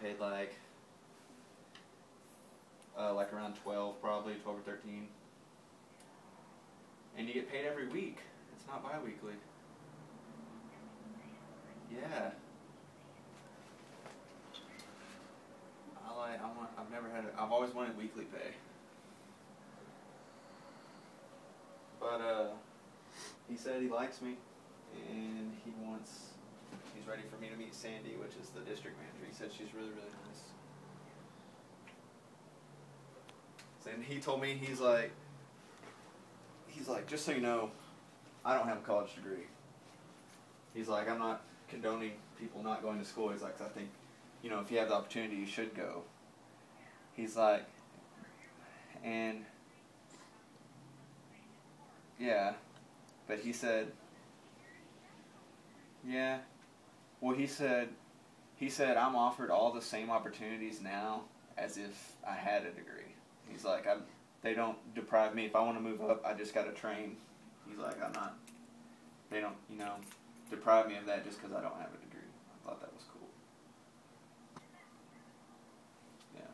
paid like around 12, probably 12 or 13. And you get paid every week. It's not bi-weekly. Yeah. I've never had it. I've always wanted weekly pay. But he said he likes me, and he's ready for me to meet Sandy, which is the district manager. He said she's really, really nice. And he told me, he's like, just so you know, I don't have a college degree. He's like, I'm not condoning people not going to school. He's like, I think, you know, if you have the opportunity, you should go. He's like, and yeah, but he said, yeah, well, he said I'm offered all the same opportunities now as if I had a degree. He's like, they don't deprive me. If I want to move up, I just got to train. He's like, they don't, you know, deprive me of that just because I don't have a degree. I thought that was cool. Yeah.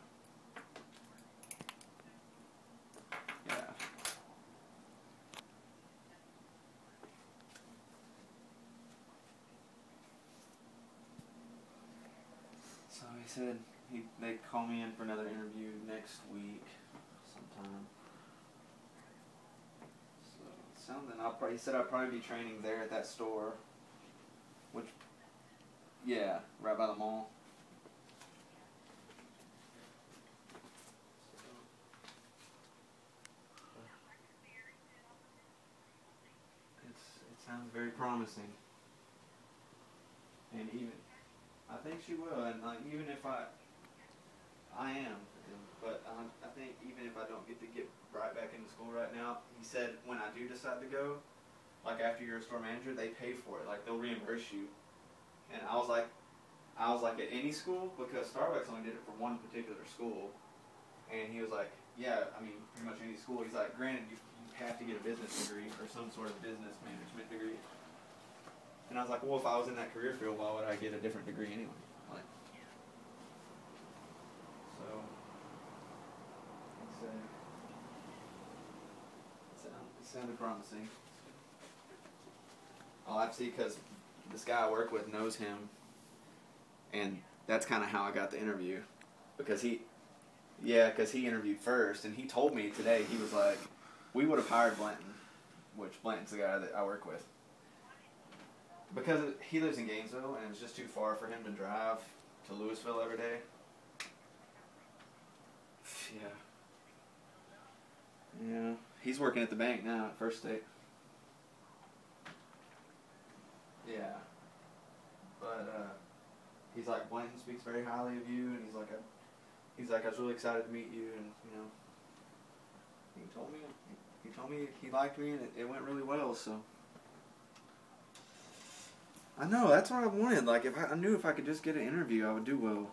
Yeah. So he said they call me in for another interview next week sometime. So something he said I'll probably be training there at that store, which, yeah, right by the mall. It sounds very promising. And I think she will, and even if I am, but I think even if I don't get right back into school right now, he said when I do decide to go, like after you're a store manager, they pay for it, like they'll reimburse you. And I was like at any school, because Starbucks only did it for one particular school, and he was like, yeah, I mean pretty much any school. He's like, granted you have to get a business degree or some sort of business management degree. And I was like, well, if I was in that career field, why would I get a different degree anyway? Like, so, it sounded promising. I'll have to see, because this guy I work with knows him, and that's kind of how I got the interview. Because he interviewed first, and he told me today, he was like, we would have hired Blanton, which Blanton's the guy that I work with. Because he lives in Gainesville, and it was just too far for him to drive to Louisville every day. Yeah. Yeah. He's working at the bank now at First State. Yeah. But he's like, Blanton speaks very highly of you, and he's like, I was really excited to meet you, and you know, he told me he liked me, and it went really well. So. I know, that's what I wanted. Like, I knew if I could just get an interview, I would do well.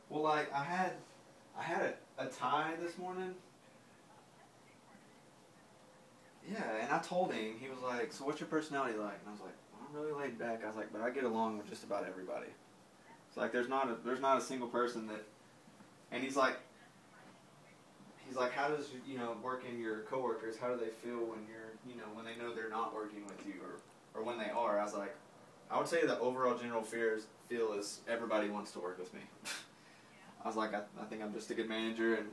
Well, like, I had a tie this morning. Yeah, and I told him, he was like, so what's your personality like? And I was like, well, I'm really laid back. I was like, but I get along with just about everybody. It's like there's not a single person that, and he's like, how does, you know, working your coworkers, how do they feel when when they know they're not working with you, or when they are? I was like, I would say the overall general feel is everybody wants to work with me. I was like, I think I'm just a good manager, and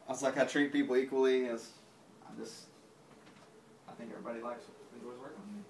I was like, I treat people equally. I think everybody enjoys working with me.